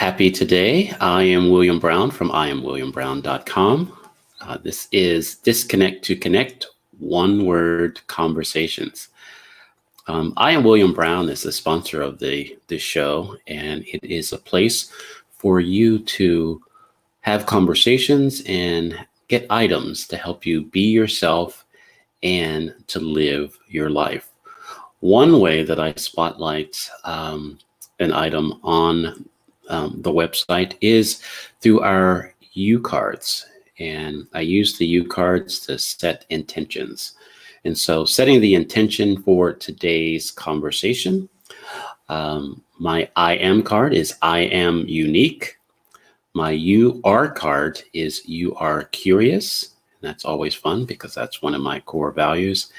Happy today. I am William Brown from IamWilliamBrown.com. This is Disconnect to Connect, one word conversations. I Am William Brown is the sponsor of the show, and it is a place for you to have conversations and get items to help you be yourself and to live your life. One way that I spotlight an item on the website is through our U cards. And I use the U cards to set intentions. And so setting the intention for today's conversation, my I am card is I am unique. My you are card is you are curious. And that's always fun because that's one of my core values.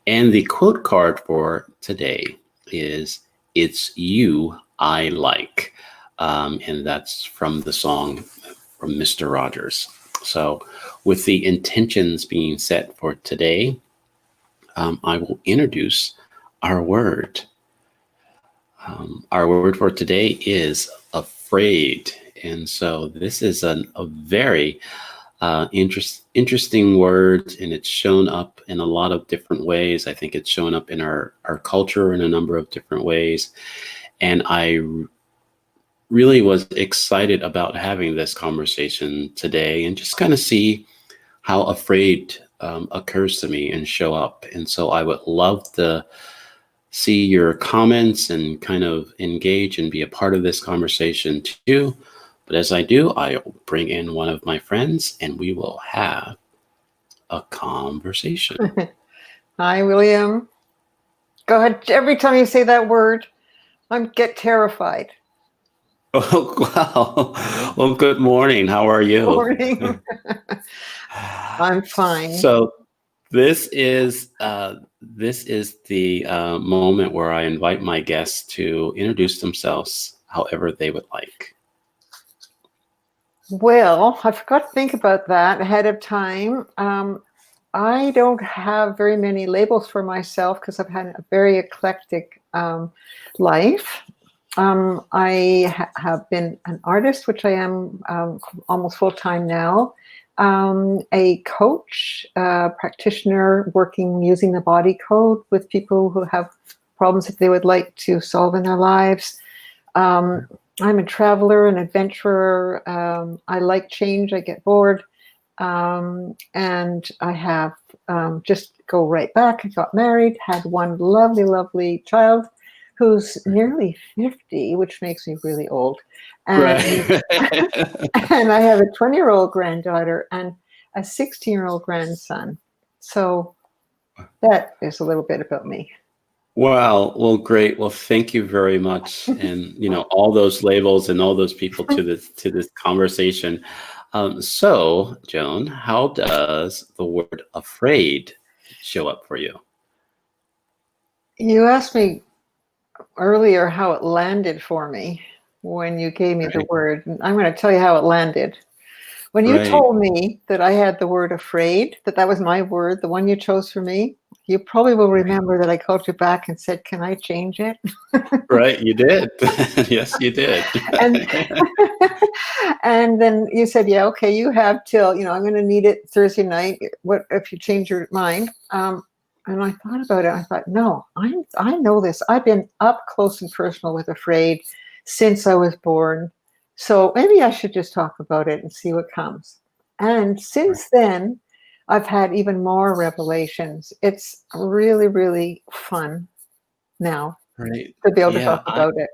And the quote card for today is it's you I like. And that's from the song from Mr. Rogers. So with the intentions being set for today, I will introduce our word. Our word for today is afraid. And so this is a very interesting word, and it's shown up in a lot of different ways. I think it's shown up in our culture in a number of different ways. And I really was excited about having this conversation today and just kind of see how afraid occurs to me and show up. And so I would love to see your comments and kind of engage and be a part of this conversation too. But as I do, I'll bring in one of my friends and we will have a conversation. Hi, William. Go ahead. Every time you say that word, I get terrified. Oh, wow. Well, good morning. How are you? Morning. I'm fine. So this is the moment where I invite my guests to introduce themselves however they would like. Well, I forgot to think about that ahead of time. I don't have very many labels for myself because I've had a very eclectic life. I have been an artist, which I am almost full-time now, a coach, practitioner working using the body code with people who have problems that they would like to solve in their lives. I'm a traveler, an adventurer. I like change. I get bored. And I have just go right back. I got married, had one lovely, lovely child who's nearly 50, which makes me really old. And, Right. and I have a 20-year-old granddaughter and a 16-year-old grandson. So that is a little bit about me. Wow. Well, great. Well, thank you very much. And, all those labels and all those people to this conversation. So, Joan, how does the word afraid show up for you? You asked me earlier how it landed for me when you gave me the word. I'm going to tell you how it landed. When you told me that I had the word afraid, that was my word, the one you chose for me, you probably will remember that I called you back and said, can I change it? Right, you did. Yes, you did. And then you said, yeah, okay, you have till, I'm going to need it Thursday night. What if you change your mind? And I thought about it. I thought, no, I know this. I've been up close and personal with afraid since I was born. So maybe I should just talk about it and see what comes. And since then, I've had even more revelations. It's really, really fun now to be able to talk about it.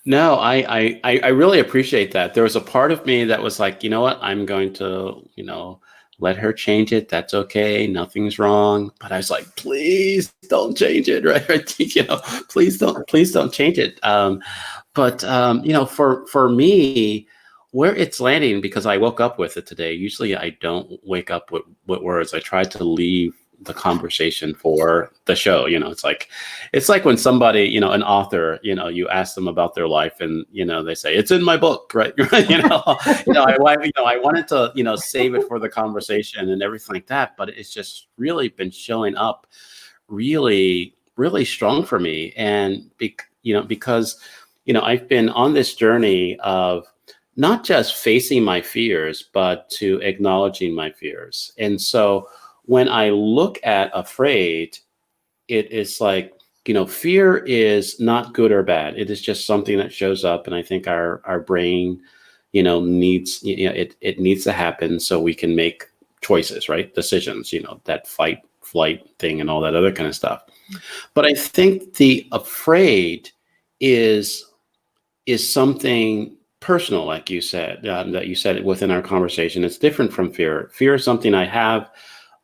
No, I really appreciate that. There was a part of me that was like, you know what, I'm going to, let her change it. That's okay. Nothing's wrong. But I was like, please don't change it. Right. Please don't change it. But for me, where it's landing, because I woke up with it today. Usually I don't wake up with words. I try to leave the conversation for the show. It's like when somebody, an author, you ask them about their life and, they say, it's in my book, right? I wanted to, save it for the conversation and everything like that, but it's just really been showing up really, really strong for me. And, because I've been on this journey of not just facing my fears, but to acknowledging my fears. And so when I look at afraid, it is like, fear is not good or bad. It is just something that shows up. And I think our brain, needs, it needs to happen so we can make choices, right? Decisions, that fight, flight thing and all that other kind of stuff. But I think the afraid is something personal, like you said, that you said within our conversation. It's different from fear. Fear is something I have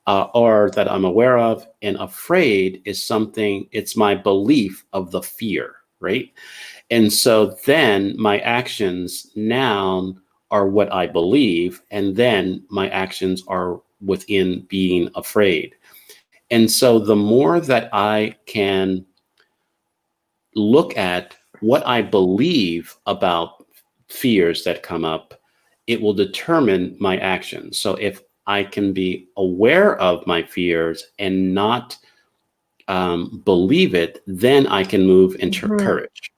or that I'm aware of, and afraid is something, it's my belief of the fear, right? And so then my actions now are what I believe, and then my actions are within being afraid. And so the more that I can look at what I believe about fears that come up, it will determine my actions. So if I can be aware of my fears and not believe it, then I can move into courage.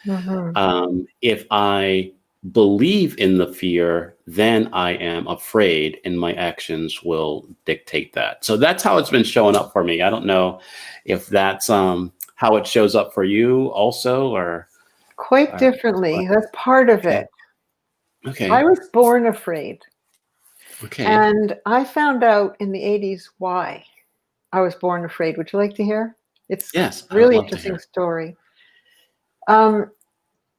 If I believe in the fear, then I am afraid, and my actions will dictate that. So that's how it's been showing up for me. I don't know if that's how it shows up for you also, or quite differently. That's part of it. Okay. I was born afraid. Okay. And I found out in the 80s why I was born afraid. Would you like to hear? It's Yes, a really interesting story.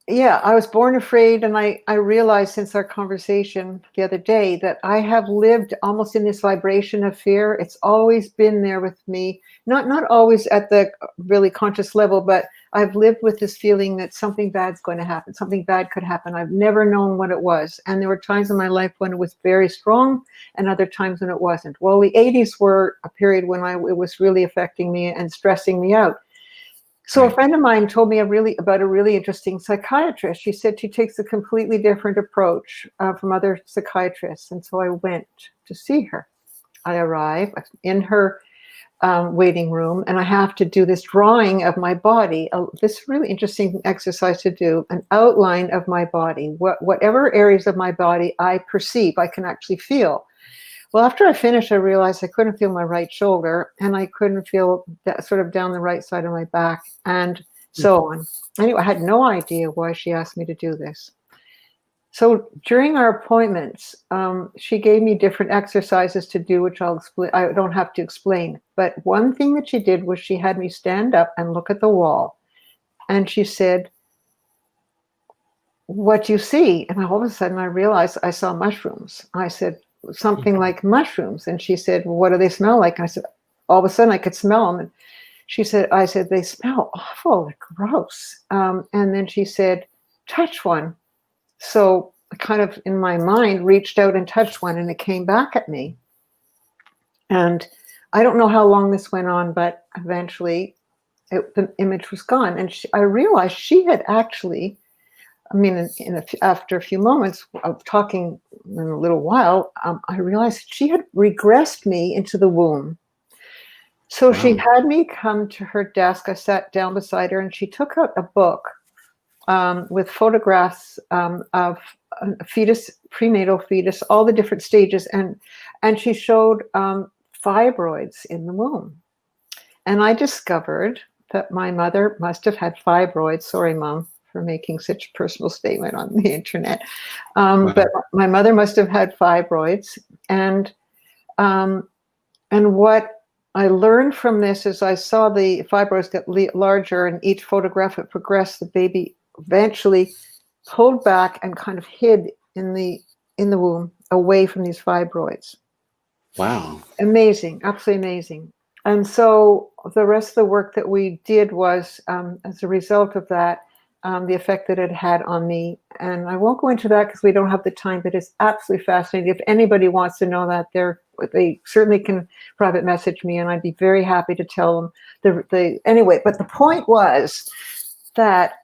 Yeah, I was born afraid, and I realized since our conversation the other day that I have lived almost in this vibration of fear. It's always been there with me, not always at the really conscious level, but I've lived with this feeling that something bad's going to happen, something bad could happen. I've never known what it was. And there were times in my life when it was very strong and other times when it wasn't. Well, the 80s were a period when it was really affecting me and stressing me out. So a friend of mine told me about a really interesting psychiatrist. She said she takes a completely different approach from other psychiatrists. And so I went to see her. I arrive in her waiting room, and I have to do this drawing of my body, this really interesting exercise to do, an outline of my body, whatever areas of my body I perceive, I can actually feel. Well, after I finished, I realized I couldn't feel my right shoulder, and I couldn't feel that sort of down the right side of my back, and so on. Anyway, I had no idea why she asked me to do this. So during our appointments, she gave me different exercises to do, which I'll explain. I don't have to explain. But one thing that she did was she had me stand up and look at the wall, and she said, "What do you see?" And all of a sudden, I realized I saw mushrooms. I said, "Something like mushrooms." And she said, "Well, what do they smell like?" And I said, all of a sudden I could smell them. And I said, "They smell awful, they're gross." And then she said, "Touch one." So I kind of in my mind reached out and touched one, and it came back at me. And I don't know how long this went on, but eventually the image was gone. And I realized she had actually, after a few moments of talking in a little while, I realized she had regressed me into the womb. So she had me come to her desk. I sat down beside her, and she took out a book with photographs of a fetus, prenatal fetus, all the different stages, and she showed fibroids in the womb. And I discovered that my mother must have had fibroids. Sorry, Mom, for making such a personal statement on the internet. But my mother must have had fibroids. And what I learned from this is I saw the fibroids get larger, and each photograph it progressed. The baby eventually pulled back and kind of hid in the womb away from these fibroids. Wow. Amazing, absolutely amazing. And so the rest of the work that we did was, as a result of that, the effect that it had on me. And I won't go into that because we don't have the time, but it's absolutely fascinating. If anybody wants to know that, they certainly can private message me, and I'd be very happy to tell them. Anyway, but the point was that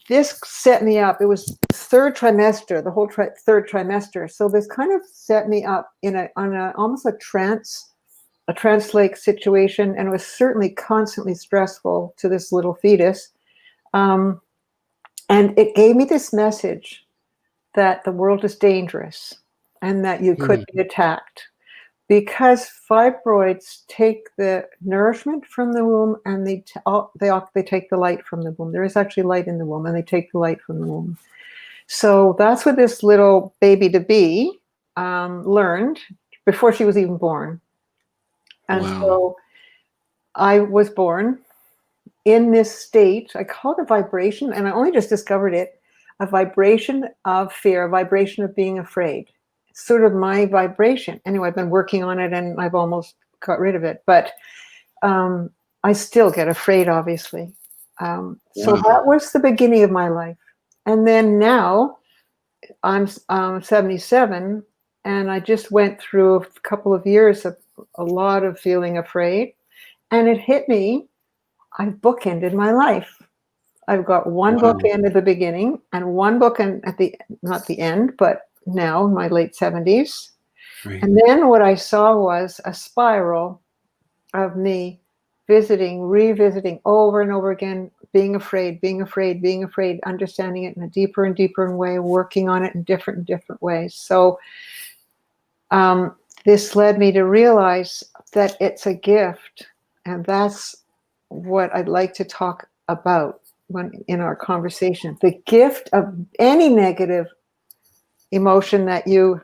this set me up. It was third trimester, the whole third trimester. So this kind of set me up on almost a trance-like situation, and it was certainly constantly stressful to this little fetus. And it gave me this message that the world is dangerous and that you could be attacked, because fibroids take the nourishment from the womb, and they take the light from the womb. There is actually light in the womb, and they take the light from the womb. So that's what this little baby to be learned before she was even born. And Wow. so I was born in this state. I call it a vibration, and I only just discovered it, a vibration of fear, a vibration of being afraid. It's sort of my vibration. Anyway, I've been working on it, and I've almost got rid of it, but I still get afraid, obviously. So that was the beginning of my life. And then now I'm 77, and I just went through a couple of years of a lot of feeling afraid, and it hit me. I've bookended my life. I've got one bookend at the beginning and one bookend at the, not the end, but now in my late 70s. Right. And then what I saw was a spiral of me revisiting over and over again, being afraid, understanding it in a deeper and deeper way, working on it in different ways. So this led me to realize that it's a gift, and that's what I'd like to talk about in our conversation. The gift of any negative emotion that you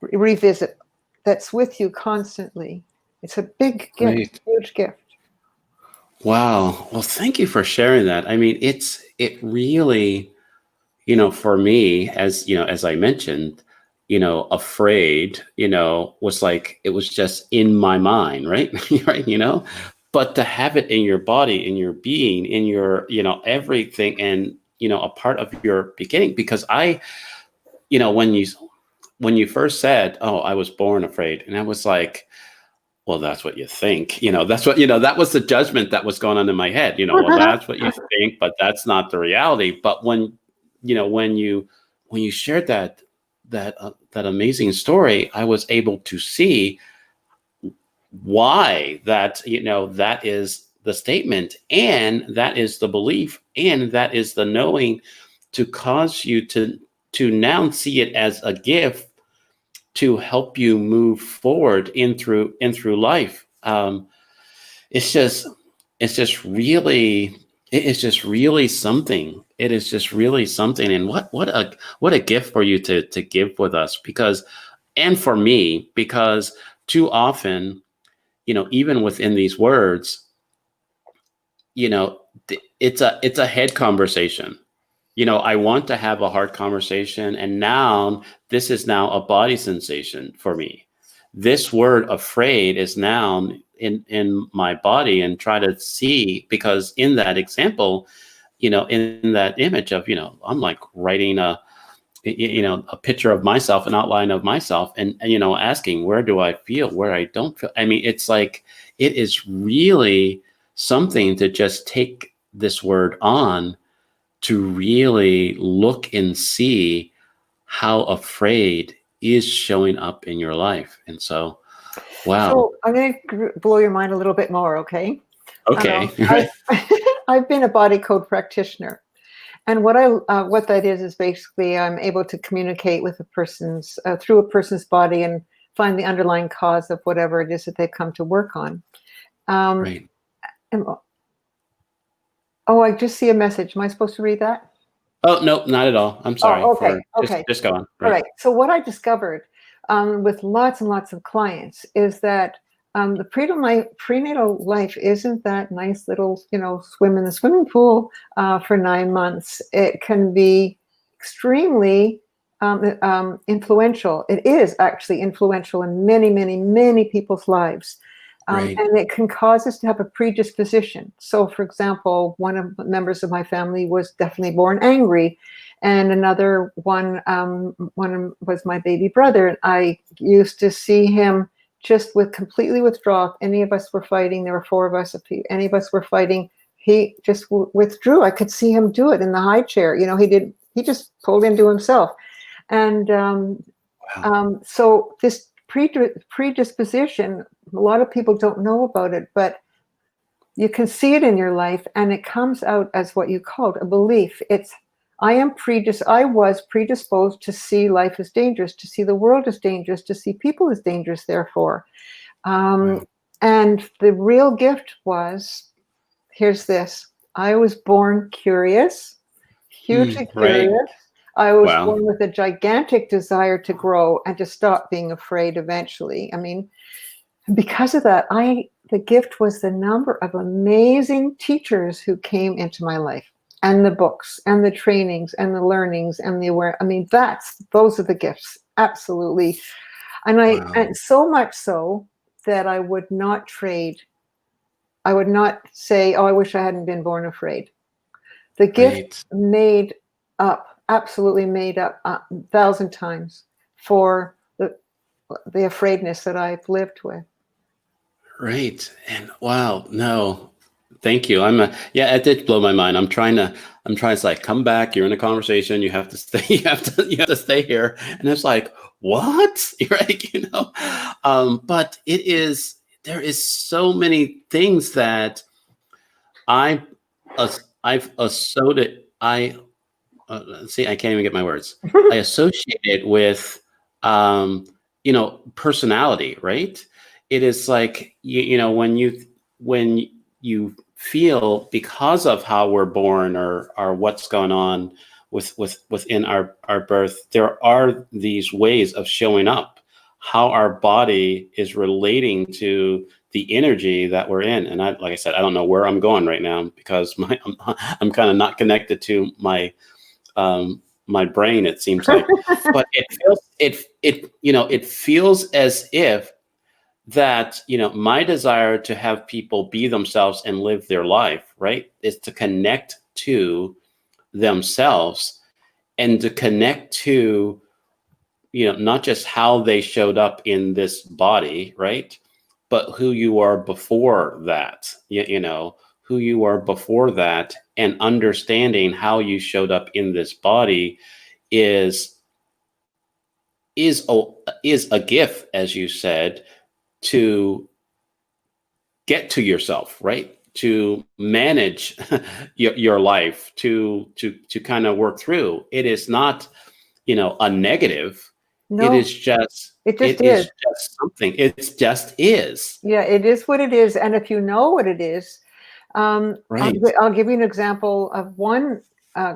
revisit, that's with you constantly. It's a big gift, huge gift. Wow. Well, thank you for sharing that. I mean, it really, for me, as I mentioned, afraid, was like, it was just in my mind, right? Right. But to have it in your body, in your being, in your, everything, and, a part of your beginning, because when you first said, oh, I was born afraid, and I was like, well, that's what you think, that's what, that was the judgment that was going on in my head, well, that's what you think, but that's not the reality. But when you shared that amazing story, I was able to see why that is the statement, and that is the belief, and that is the knowing, to cause you to now see it as a gift to help you move forward in through life. It's just really something. It is just really something. And what a gift for you to give with us, because, and for me, because too often, even within these words, it's a head conversation. I want to have a heart conversation, and now this is now a body sensation for me. This word afraid is now in my body, and try to see, because in that example, in that image of, I'm like writing a picture of myself, an outline of myself, and asking, where do I feel, where I don't feel. I mean, it's like, it is really something to just take this word on, to really look and see how afraid is showing up in your life. And so, wow. So I'm going to blow your mind a little bit more, okay? Okay. I've been a body code practitioner. And what that is basically, I'm able to communicate with a person's, through a person's body, and find the underlying cause of whatever it is that they've come to work on. Right. Oh, I just see a message. Am I supposed to read that? Oh, no, not at all. I'm sorry. Oh, okay. Just go on. Right. All right. So what I discovered with lots and lots of clients is that the prenatal life isn't that nice little, swim in the swimming pool for 9 months. It can be extremely influential. It is actually influential in many, many, many people's lives. Right. And it can cause us to have a predisposition. So, for example, one of the members of my family was definitely born angry, and another one was my baby brother. And I used to see him just completely withdraw. If any of us were fighting, there were 4 of us. If any of us were fighting, he just withdrew. I could see him do it in the high chair. He just pulled into himself. And Wow. so this predisposition, a lot of people don't know about it, but you can see it in your life, and it comes out as what you called a belief. It's, I was predisposed to see life as dangerous, to see the world as dangerous, to see people as dangerous, therefore. Wow. And the real gift was, here's this. I was born curious, hugely Right. curious. I was Wow. born with a gigantic desire to grow and to stop being afraid eventually. I mean, because of that, the gift was the number of amazing teachers who came into my life, and the books and the trainings and the learnings and the aware. I mean, those are the gifts. Absolutely. Wow. And so much so that I would not trade. I would not say, "Oh, I wish I hadn't been born afraid." The gift Right. absolutely made up 1,000 times for the afraidness that I've lived with. Right. And wow, no, thank you. Yeah, it did blow my mind. I'm trying to like, come back. You're in a conversation. You have to stay, you have to stay here. And it's like, what? Right. But there is so many things that I, I've associated, see, I can't even get my words. I associate it with, personality, right? It is like, when you feel because of how we're born or what's going on within our birth, there are these ways of showing up, how our body is relating to the energy that we're in. And like I said, I don't know where I'm going right now because I'm kind of not connected to my brain, it seems like. But it feels as if that, my desire to have people be themselves and live their life, right, is to connect to themselves and to connect to, not just how they showed up in this body, right, but who you are before that, who you are before that, and understanding how you showed up in this body is is a, is a gift, as you said, to get to yourself, right? To manage your life, to kind of work through. It is not, a negative. It No, is just it just it is. is just something. It just is. Yeah, it is what it is. And if you know what it is, Right. I'll give you an example of one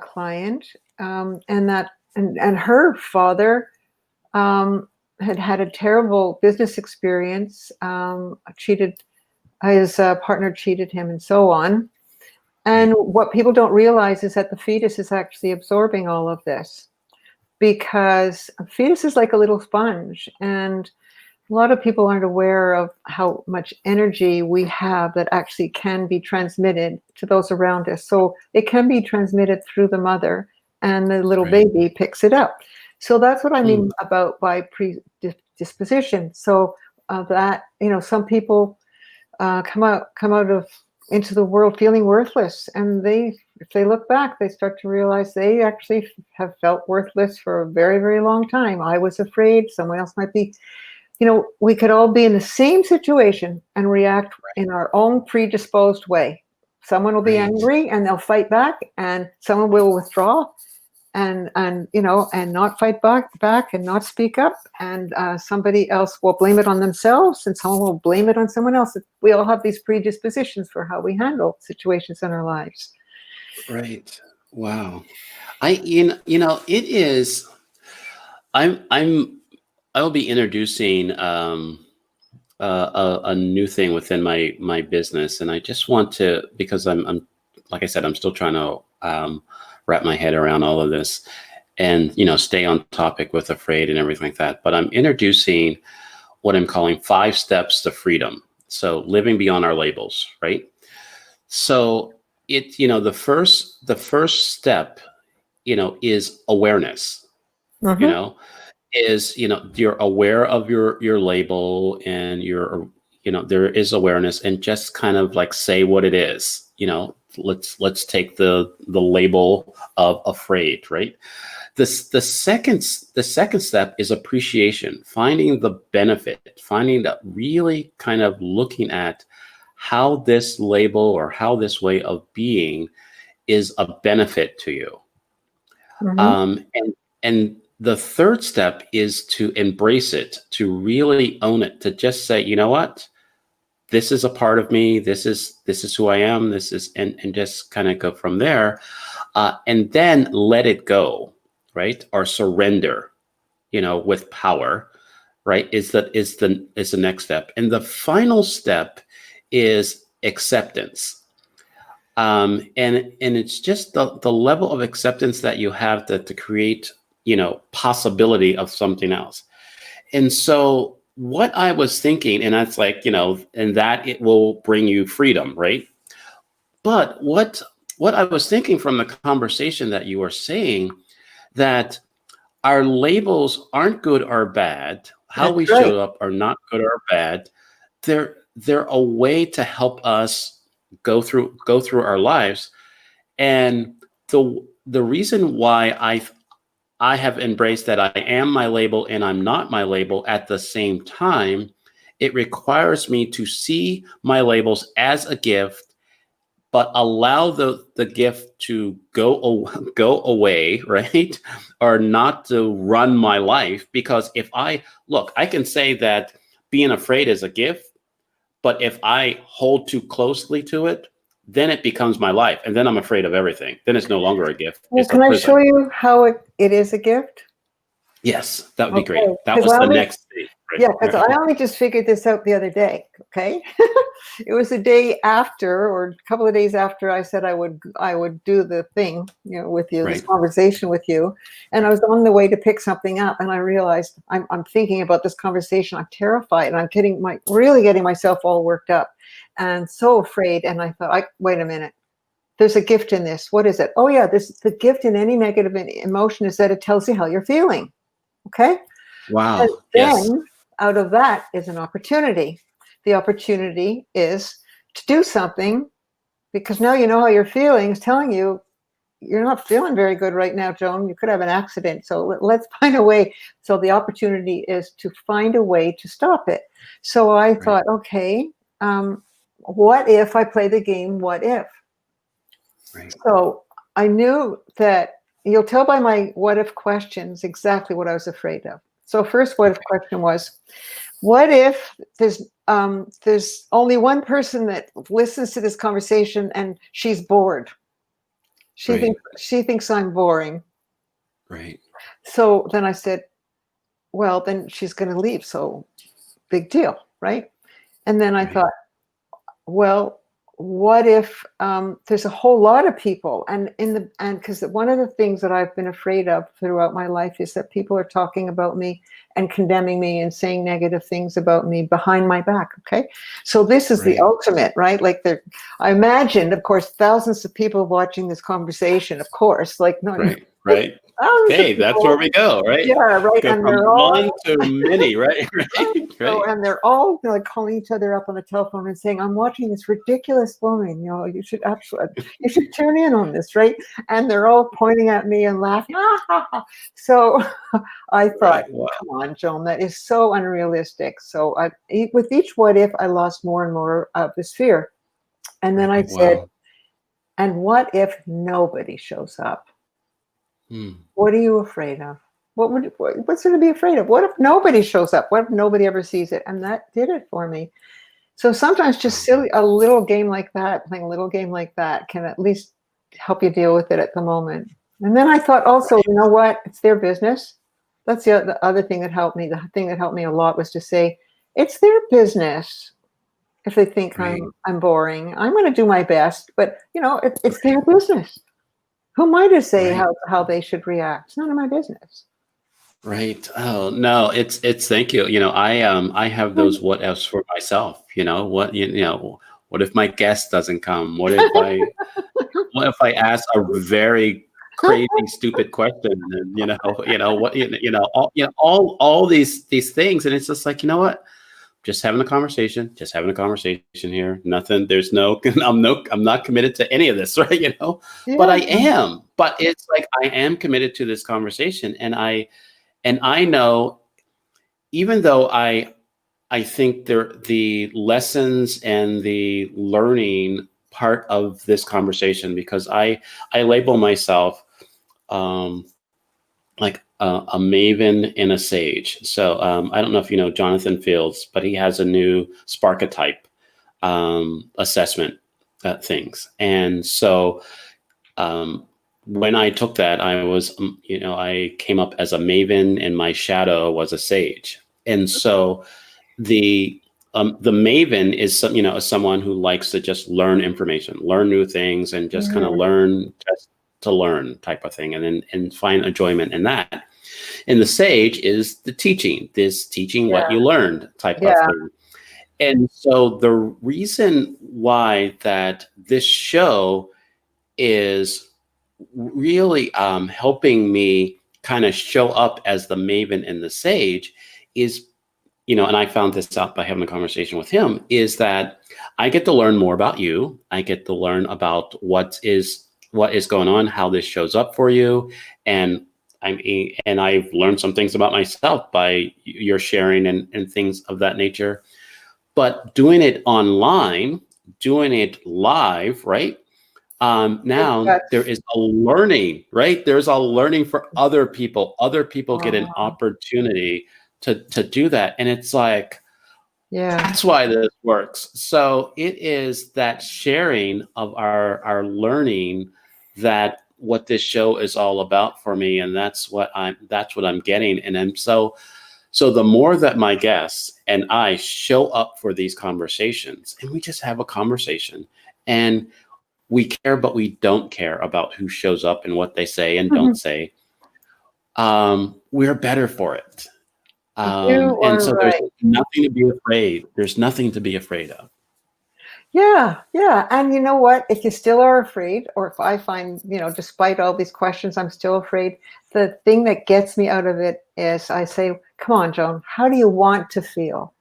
client, and her father had had a terrible business experience, cheated, his partner cheated him, and so on. And what people don't realize is that the fetus is actually absorbing all of this, because a fetus is like a little sponge, and a lot of people aren't aware of how much energy we have that actually can be transmitted to those around us. So it can be transmitted through the mother, and the little Right. baby picks it up. So that's what I Hmm. mean about by predisposition. So that, some people come out of into the world feeling worthless, and if they look back, they start to realize they actually have felt worthless for a very, very long time. I was afraid someone else might be. We could all be in the same situation and react in our own predisposed way. Someone will be Right. angry and they'll fight back, and someone will withdraw and not fight back and not speak up, and somebody else will blame it on themselves, and someone will blame it on someone else. We all have these predispositions for how we handle situations in our lives. Right. Wow. It is. I will be introducing a new thing within my business, and I just want to, because I'm like I said, I'm still trying to wrap my head around all of this, and stay on topic with afraid and everything like that. But I'm introducing what I'm calling 5 steps to freedom. So living beyond our labels, right? So the first step, is awareness. You Mm-hmm. know, is you're aware of your label, and there is awareness, and just kind of like say what it is. Let's take the label of afraid, right? The second step is appreciation, finding the benefit, finding that, really kind of looking at how this label or how this way of being is a benefit to you. Mm-hmm. And the third step is to embrace it, to really own it, to just say, you know what, this is a part of me. This is who I am. This is, and just kind of go from there, and then let it go, right? Or surrender, with power, right? Is the next step, and the final step is acceptance. And it's just the level of acceptance that you have to create, possibility of something else. And so what I was thinking, and that's like, and that it will bring you freedom, right? But what I was thinking from the conversation that you were saying, that our labels aren't good or bad, how That's we right. show up are not good or bad. They're a way to help us go through our lives. And the reason why I have embraced that I am my label and I'm not my label at the same time, it requires me to see my labels as a gift, but allow the gift to go away, right? Or not to run my life. Because if I can say that being afraid is a gift, but if I hold too closely to it, then it becomes my life. And then I'm afraid of everything. Then it's no longer a gift, Well, it's a can I show prison. you how it is a gift? Yes, that would be great. Okay, That because was the next stage, right? yeah, because Right. I only just figured this out the other day. Okay, it was the day after, or a couple of days after, I said I would do the thing, with you, this Right. conversation with you, and I was on the way to pick something up, and I realized I'm thinking about this conversation. I'm terrified, and I'm really getting myself all worked up, and so afraid. And I thought, wait a minute. There's a gift in this. What is it? Oh yeah, the gift in any negative emotion is that it tells you how you're feeling. Okay. And Wow. Yes. then out of that is an opportunity. The opportunity is to do something, because now you know how you're feeling. It's telling you you're not feeling very good right now, Joan. You could have an accident. So let's find a way. So the opportunity is to find a way to stop it. So I Right. thought, okay, what if I play the game? What if? Right. So I knew that you'll tell by my what if questions exactly what I was afraid of. So first what if question was, what if there's only one person that listens to this conversation and she's bored? She Right. thinks I'm boring. Right. So then I said, well, then she's going to leave. So big deal, right? And then I Right. thought, well, what if there's a whole lot of people, and because one of the things that I've been afraid of throughout my life is that people are talking about me and condemning me and saying negative things about me behind my back. Okay, so this is the Right. ultimate, right? Like I imagined, of course, thousands of people watching this conversation, of course, like no, Right. Right. thousands of Hey, that's where people. we go, right? Yeah, right, Go and from they're one all to many, right? right. Right. So, Right. and they're all like calling each other up on the telephone and saying, "I'm watching this ridiculous woman. You should tune in on this, right?" And they're all pointing at me and laughing. So, I thought, Right. Wow. "Come on, Joan, that is so unrealistic." So, with each what if, I lost more and more of this fear. And then I Right. said, Wow. "And what if nobody shows up? Hmm. What are you afraid of? What's there to be afraid of? What if nobody shows up? What if nobody ever sees it?" And that did it for me. So sometimes just Wow. a little game like that, playing a little game like that, can at least help you deal with it at the moment. And then I thought also, you know what? It's their business. That's the other thing that helped me. The thing that helped me a lot was to say, it's their business. If they think Right. I'm boring, I'm going to do my best. But it's Right. their business. Who am I to say Right. how they should react? It's none of my business. Right. Oh no, it's thank you. I have those what ifs for myself. What if my guest doesn't come? What if I ask a very crazy, stupid question? And what all these things, and it's just like, what? Just having a conversation, here. Nothing. There's no. I'm not committed to any of this, right? But Yeah. I am. But it's like I am committed to this conversation, and I know, even though I think the lessons and the learning part of this conversation, because I label myself like a maven and a sage. So I don't know if you know Jonathan Fields, but he has a new Sparketype assessment things. And so when I took that, I was, I came up as a maven, and my shadow was a sage. And so the maven is someone who likes to just learn information, learn new things, and just kind of learn just to learn type of thing, and then and find enjoyment in that. And the sage is the teaching what you learned type of thing. And so the reason why that this show is really helping me kind of show up as the maven and the sage is, and I found this out by having a conversation with him, is that I get to learn more about you. I get to learn about what is going on, how this shows up for you. And I've learned some things about myself by your sharing and things of that nature. But doing it online, doing it live, right? Now there is a learning, right? There's a learning for other people. Other people get an opportunity to do that. And it's like, that's why this works. So it is that sharing of our learning that what this show is all about for me. And that's what I'm getting. And then so the more that my guests and I show up for these conversations, and we just have a conversation, and we care, but we don't care about who shows up and what they say and don't say, we're better for it. And so there's nothing to be afraid. There's nothing to be afraid of. Yeah. And you know what? If you still are afraid, or if I find, despite all these questions, I'm still afraid, the thing that gets me out of it is I say, come on, Joan, how do you want to feel?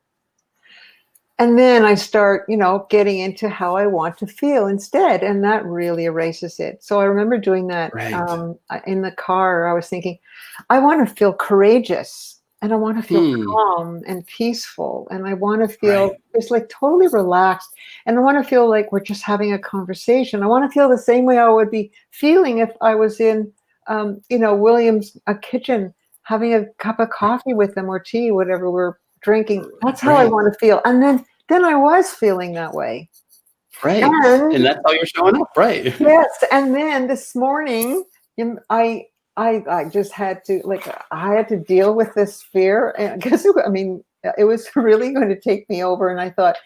And then I start, getting into how I want to feel instead. And that really erases it. So I remember doing that in the car. I was thinking, I want to feel courageous, and I want to feel calm and peaceful. And I want to feel just like totally relaxed. And I want to feel like we're just having a conversation. I want to feel the same way I would be feeling if I was in, William's kitchen having a cup of coffee with them, or tea, whatever we're drinking. That's how I want to feel. And then I was feeling that way. Right. And that's how you're showing up. Right. Yes. And then this morning, I just had to, I had to deal with this fear, because it was really going to take me over. And I thought,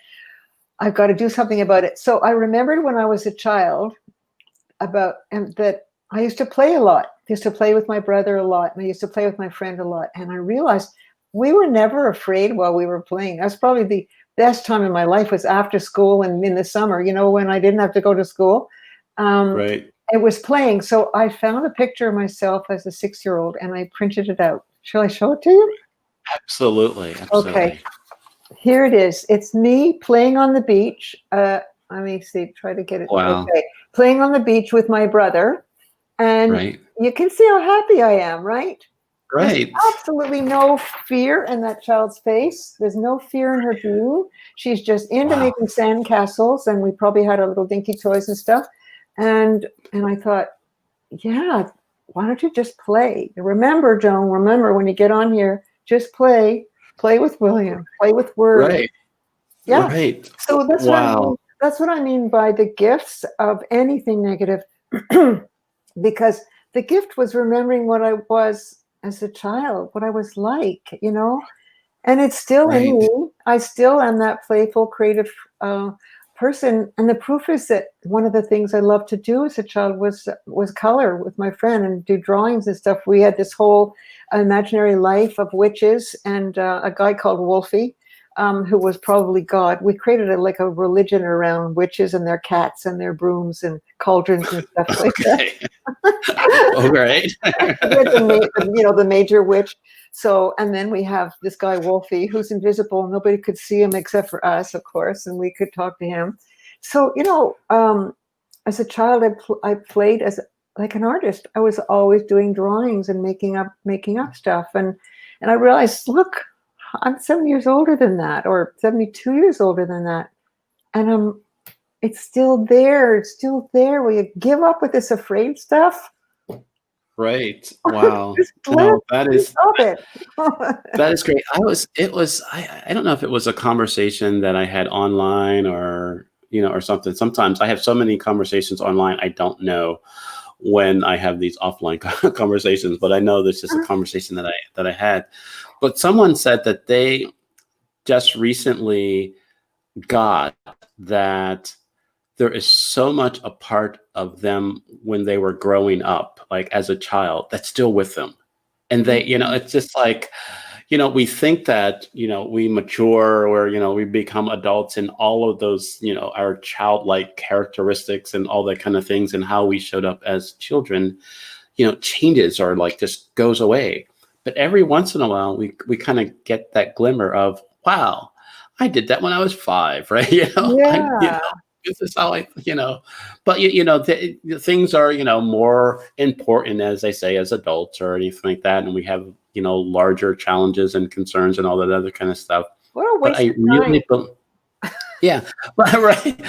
I've got to do something about it. So I remembered when I was a child that I used to play a lot. I used to play with my brother a lot. And I used to play with my friend a lot. And I realized we were never afraid while we were playing. That's probably the best time in my life, was after school and in the summer, when I didn't have to go to school. It was playing. So I found a picture of myself as a 6-year-old, and I printed it out. Shall I show it to you? Absolutely. Okay. Here it is. It's me playing on the beach. Let me see, try to get it. Wow. Okay. Playing on the beach with my brother. And you can see how happy I am, right? There's absolutely no fear in that child's face. There's no fear in her being. She's just into making sandcastles, and we probably had our little dinky toys and stuff. And I thought, yeah, why don't you just play? Remember, Joan, when you get on here, just play with William, play with words. So that's what I mean. That's what I mean by the gifts of anything negative, because the gift was remembering what I was as a child, what I was like, and it's still in me. I still am that playful, creative person. And the proof is that one of the things I loved to do as a child was color with my friend and do drawings and stuff. We had this whole imaginary life of witches and a guy called Wolfie, who was probably God. We created a religion around witches and their cats and their brooms and cauldrons and stuff like that. All right. The major witch. So, and then we have this guy Wolfie, who's invisible. Nobody could see him except for us, of course, and we could talk to him. So, as a child, I played as like an artist. I was always doing drawings and making up stuff, and I realized, look, I'm 7 years older than that, or 72 years older than that, and it's still there. It's still there. Will you give up with this afraid stuff? Right. Wow. This bliss, No, that I is love it. that is great. I don't know if it was a conversation that I had online or, or something. Sometimes I have so many conversations online, I don't know when I have these offline conversations, but I know this is a conversation that I had. But someone said that they just recently got that there is so much a part of them when they were growing up, like as a child, that's still with them. And they, it's just like, we think that, we mature or, we become adults and all of those, our childlike characteristics and all that kind of things and how we showed up as children, changes or like just goes away. But every once in a while, we kind of get that glimmer of, wow, I did that when I was 5, right? Yeah. This is how but the things are, more important, as they say, as adults or anything like that. And we have, larger challenges and concerns and all that other kind of stuff. What a But waste I of time. really, yeah, but right.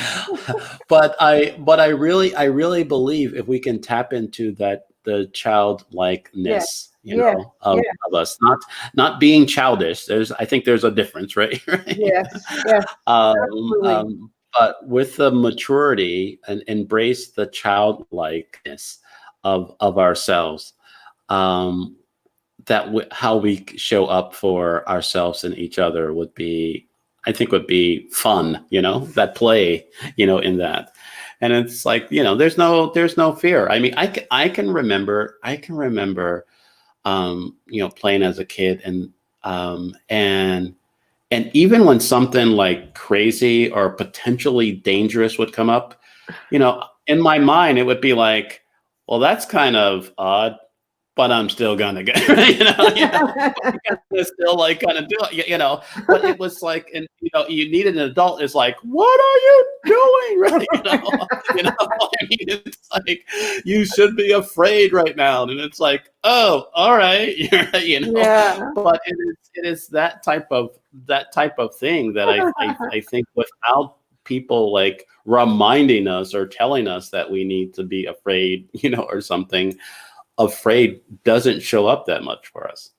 I really believe if we can tap into that, the Yes. childlikeness, Yes. Yes. of us, not being childish. I think there's a difference, right? Right. Yes. Yes. Um, Absolutely. um, but with the maturity and embrace the childlikeness of ourselves, um, how we show up for ourselves and each other I think would be fun, that play, in that. And it's like, there's no fear. I mean, I can remember, playing as a kid and even when something like crazy or potentially dangerous would come up, in my mind, it would be like, well, that's kind of odd, but I'm still gonna go, but you gotta still like kind of do it, but it was like, and you need an adult is like, what are you doing? Right. I mean, it's like, you should be afraid right now. And it's like, oh, all right. Yeah. But it is that type of thing that I think without people like reminding us or telling us that we need to be afraid, or something, afraid doesn't show up that much for us.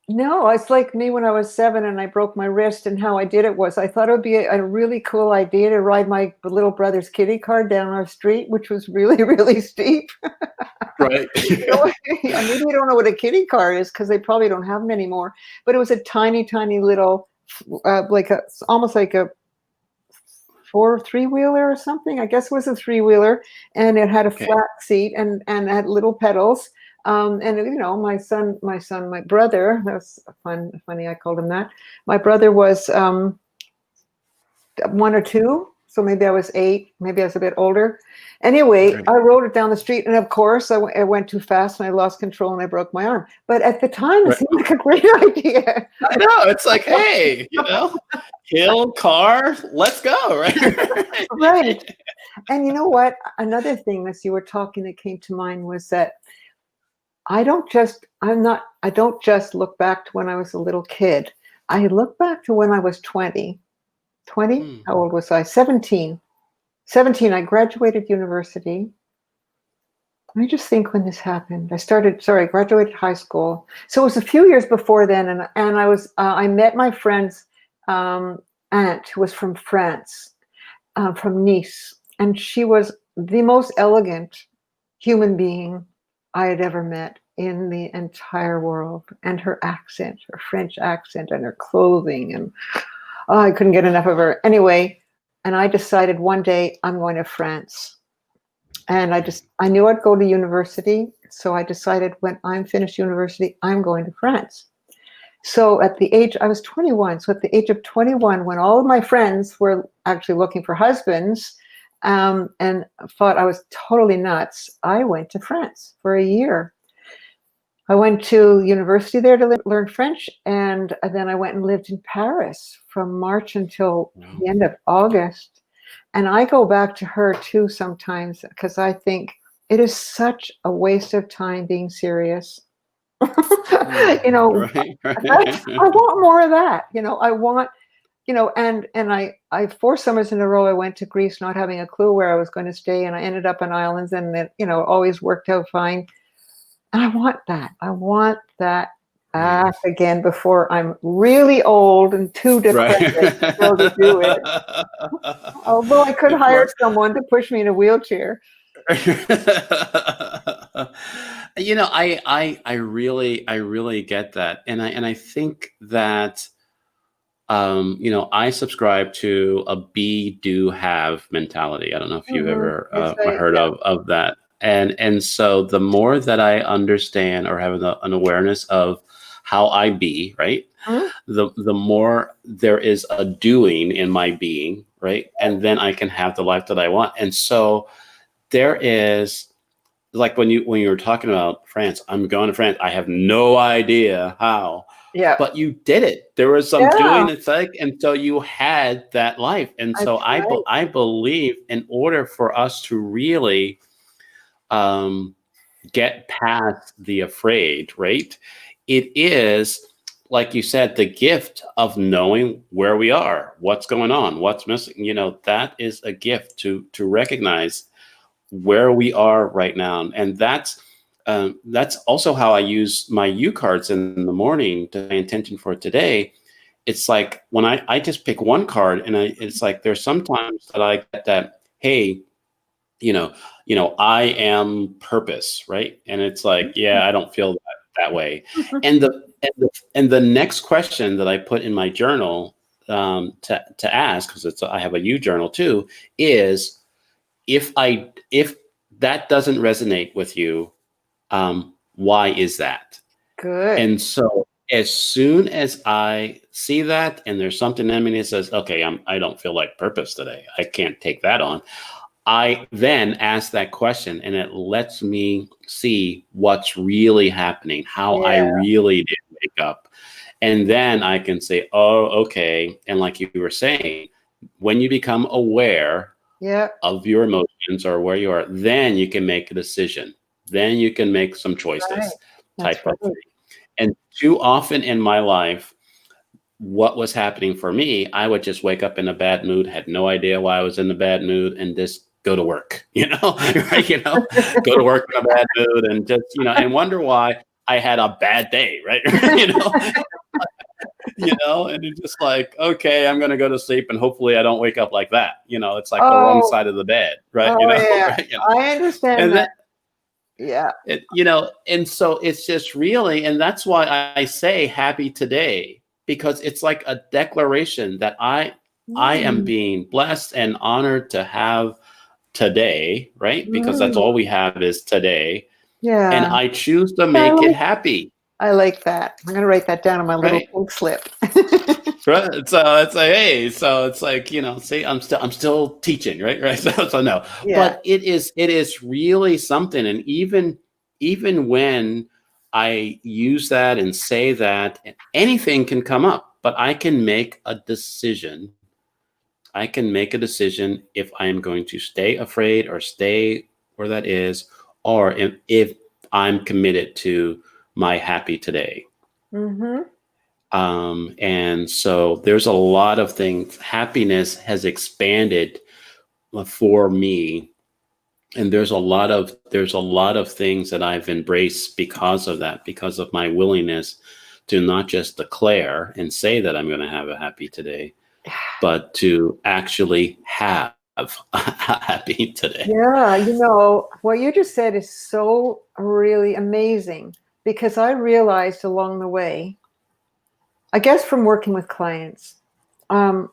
No, it's like me when I was 7 and I broke my wrist, and how I did it was I thought it would be a really cool idea to ride my little brother's kiddie car down our street, which was really, really steep. Right. Yeah, maybe you don't know what a kiddie car is because they probably don't have them anymore. But it was a tiny, tiny little, almost like a three-wheeler or something. I guess it was a three-wheeler, and it had a Okay. flat seat and had little pedals. And my brother, that's funny. I called him that. My brother was 1 or 2, so maybe I was 8, maybe I was a bit older. Anyway, Right. I rode it down the street, and of course, I went too fast and I lost control and I broke my arm. But at the time, it Right. seemed like a great idea. I know. It's like, hey, hill car, let's go. Right. Right. And you know what? Another thing as you were talking that came to mind was that I don't just look back to when I was a little kid. I look back to when I was 20. 20? Hmm. How old was I? 17. 17, I graduated university. Let me just think when this happened. I graduated high school. So it was a few years before then, and I met my friend's aunt, who was from France, from Nice, and she was the most elegant human being I had ever met in the entire world. And her accent, her French accent, and her clothing, and I couldn't get enough of her. Anyway, and I decided one day I'm going to France. And I knew I'd go to university. So I decided when I'm finished university, I'm going to France. So I was 21. So at the age of 21, when all of my friends were actually looking for husbands, and thought I was totally nuts, I went to France for a year. I went to university there to learn French, and then I went and lived in Paris from March until Wow. the end of August. And I go back to her too sometimes because I think it is such a waste of time being serious. Hmm. you know, Right. I want more of that. I want, and I 4 summers in a row I went to Greece, not having a clue where I was going to stay, and I ended up on islands, and it always worked out fine. And I want that. I want that back again before I'm really old and too decrepit to be able to do it. Although I could hire Before, someone to push me in a wheelchair. I really get that, and I think that I subscribe to a be, do, have mentality. I don't know if you've ever It's like, heard yeah. of that. And so the more that I understand or have an awareness of how I be, right, Mhm. the more there is a doing in my being, right, and then I can have the life that I want. And so there is, like when you were talking about France, I'm going to France. I have no idea how, Yeah. but you did it. There was some Yeah, doing, it's like, and so you had that life. And so that's right. I believe in order for us to really um, get past the afraid, right? It is, like you said, the gift of knowing where we are, what's going on, what's missing. That is a gift to recognize where we are right now, and that's also how I use my U cards in the morning to my intention for today. It's like when I just pick one card, and it's like there's sometimes that I get that, hey, you know, I am purpose, right? And it's like, yeah, I don't feel that way. And the next question that I put in my journal to ask, because I have a U journal too, is if that doesn't resonate with you, why is that? Good. And so as soon as I see that and there's something in me that says, okay, I don't feel like purpose today, I can't take that on, I then ask that question, and it lets me see what's really happening, how I Yeah. really did wake up. And then I can say, oh, okay. And like you were saying, when you become aware Yeah. of your emotions or where you are, then you can make a decision. Then you can make some Right. choices, That's type of right. thing. And too often in my life, what was happening for me, I would just wake up in a bad mood, had no idea why I was in a bad mood, and just go to work, right? Go to work in a bad mood and just, and wonder why I had a bad day, right? you know, and it's just like, okay, I'm going to go to sleep and hopefully I don't wake up like that. It's like the wrong Oh, side of the bed, right? oh yeah. Right? I understand And that. then, Yeah. and so it's just really, and that's why I say happy today, because it's like a declaration that I am Mm. being blessed and honored to have today, right? Because that's Mm. all we have is today. And Yeah. I choose to I make it like happy, I like that. I'm gonna write that down on my little right? pink slip. Right. So it's like, hey, so it's like, see, I'm still teaching, right? Right. So no, Yeah. but it is really something. And even when I use that and say that, anything can come up, but I can make a decision. I can make a decision if I am going to stay afraid or stay where that is, or if I'm committed to my happy today. Mm-hmm. And so there's a lot of things. Happiness has expanded for me, and there's a lot of things that I've embraced because of that, because of my willingness to not just declare and say that I'm going to have a happy today, but to actually have a happy today. Yeah, what you just said is so really amazing because I realized along the way, I guess from working with clients, um,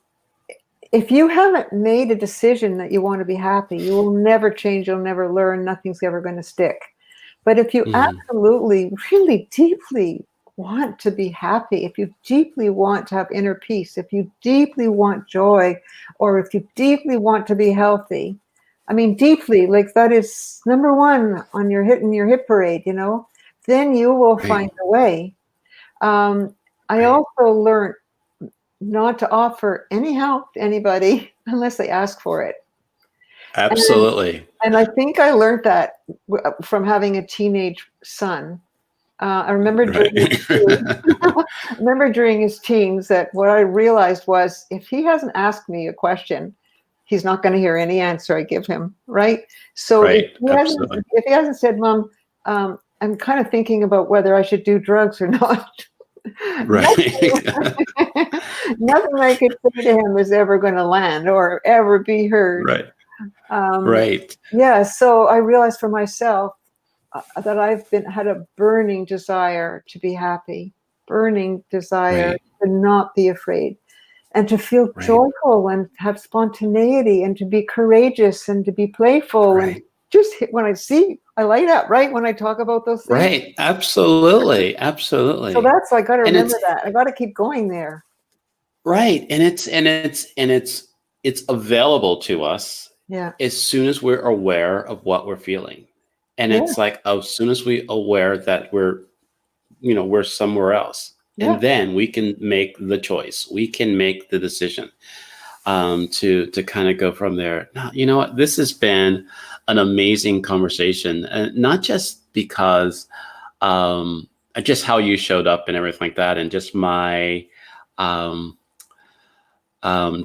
if you haven't made a decision that you want to be happy, you will never change, you'll never learn, nothing's ever going to stick. But if you Mhm. absolutely, really deeply want to be happy, if you deeply want to have inner peace, if you deeply want joy, or if you deeply want to be healthy, I mean, deeply, like that is number one on your hit parade, then you will find Right, a way. I right. also learned not to offer any help to anybody unless they ask for it. And Absolutely. and I think I learned that from having a teenage son. I remember during his Right. teens, I remember during his teens that what I realized was if he hasn't asked me a question, he's not going to hear any answer I give him. Right. So if Right. he hasn't, Absolutely. if he hasn't said, "Mom, I'm kind of thinking about whether I should do drugs or not. Right. Nothing I could say to him is ever going to land or ever be heard. Right. Um, Right. yeah, so I realized for myself that I've had a burning desire to be happy, burning desire Right. to not be afraid, and to feel Right. joyful and have spontaneity and to be courageous and to be playful. And Right. just when I light up, right? When I talk about those things. Right. Absolutely. So Absolutely. that's, I got to And remember it's that. I got to keep going there. right. It's available to us Yeah. as soon as we're aware of what we're feeling. And Yeah. it's like as soon as we aware that we're somewhere else. Yeah. And then we can make the choice. We can make the decision to kind of go from there. Now, you know what? This has been an amazing conversation, and not just because just how you showed up and everything like that, and just my um,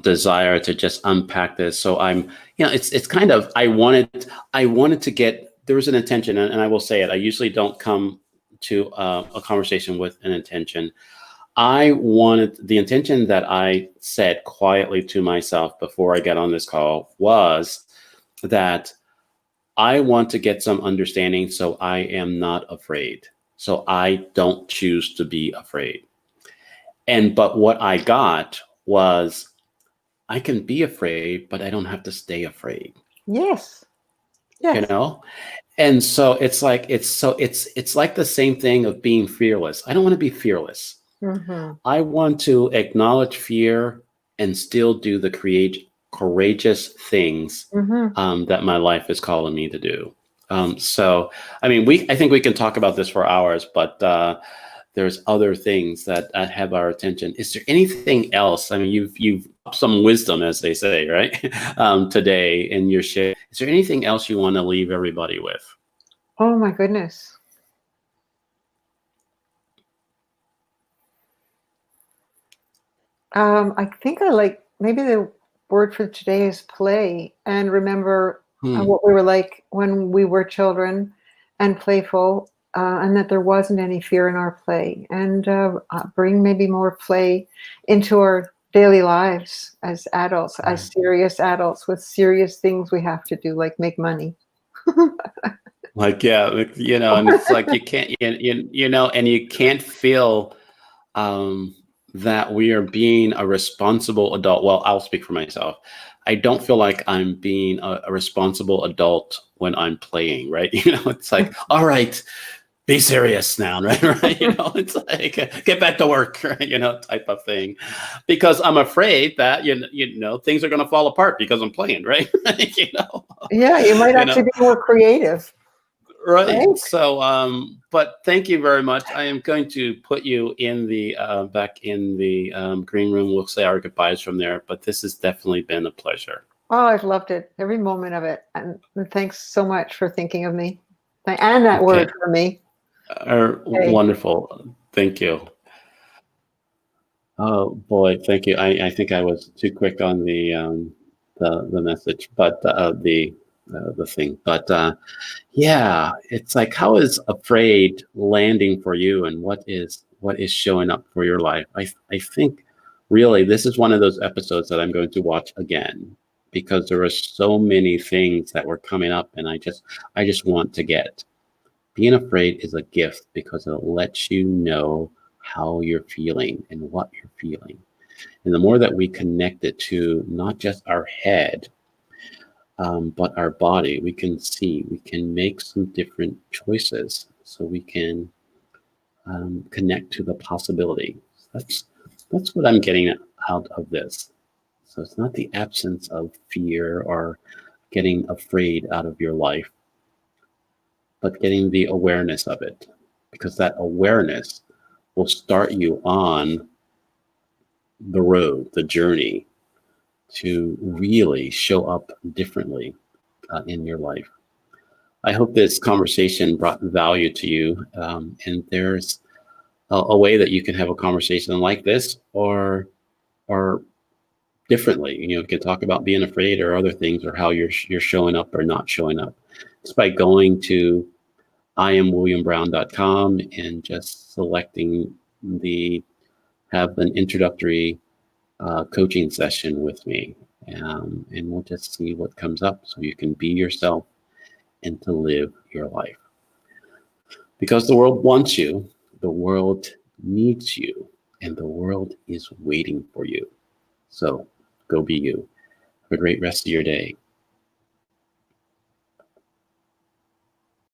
desire to just unpack this. So it's kind of I wanted to get there was an intention, and I will say it. I usually don't come to a conversation with an intention. I wanted the intention that I said quietly to myself before I got on this call was that I want to get some understanding so I am not afraid. So I don't choose to be afraid. But what I got was I can be afraid, but I don't have to stay afraid, Yes. you Yes. know? And so it's like the same thing of being fearless. I don't want to be fearless. Mm-hmm. I want to acknowledge fear and still do the courageous things Mm-hmm. that my life is calling me to do. So, I mean, I think we can talk about this for hours, but there's other things that have our attention. Is there anything else? I mean, you've some wisdom, as they say, right? Today in your share. Is there anything else you want to leave everybody with? Oh my goodness. I think maybe the word for today is play, and remember what we were like when we were children and playful, and that there wasn't any fear in our play, and bring maybe more play into our daily lives as adults, as serious adults with serious things we have to do, like make money. Like, yeah, and it's like you can't, and you can't feel that we are being a responsible adult. Well, I'll speak for myself. I don't feel like I'm being a responsible adult when I'm playing, right? It's like, all right, be serious now, right? Right? It's like get back to work, right? Type of thing, because I'm afraid that things are going to fall apart because I'm playing, right? Yeah, you might you actually know. be more creative. Right. Right? So, but thank you very much. I am going to put you in the back in the green room. We'll say our goodbyes from there. But this has definitely been a pleasure. Oh, I've loved it, every moment of it. And thanks so much for thinking of me. And that word for me. Okay. Wonderful. Thank you. Oh boy, thank you. I think I was too quick on the message, but the thing. But yeah, it's like, how is afraid landing for you, and what is showing up for your life? I think really this is one of those episodes that I'm going to watch again, because there are so many things that were coming up, and I just want to get. Being afraid is a gift because it lets you know how you're feeling and what you're feeling. And the more that we connect it to not just our head, but our body, we can make some different choices. So we can connect to the possibility. That's what I'm getting out of this. So it's not the absence of fear or getting afraid out of your life, but getting the awareness of it, because that awareness will start you on the road, the journey to really show up differently in your life. I hope this conversation brought value to you, and there's a way that you can have a conversation like this, or differently. You can talk about being afraid or other things, or how you're showing up or not showing up. It's by going to IamWilliamBrown.com and just selecting have an introductory coaching session with me. And we'll just see what comes up so you can be yourself and to live your life. Because the world wants you, the world needs you, and the world is waiting for you. So go be you. Have a great rest of your day.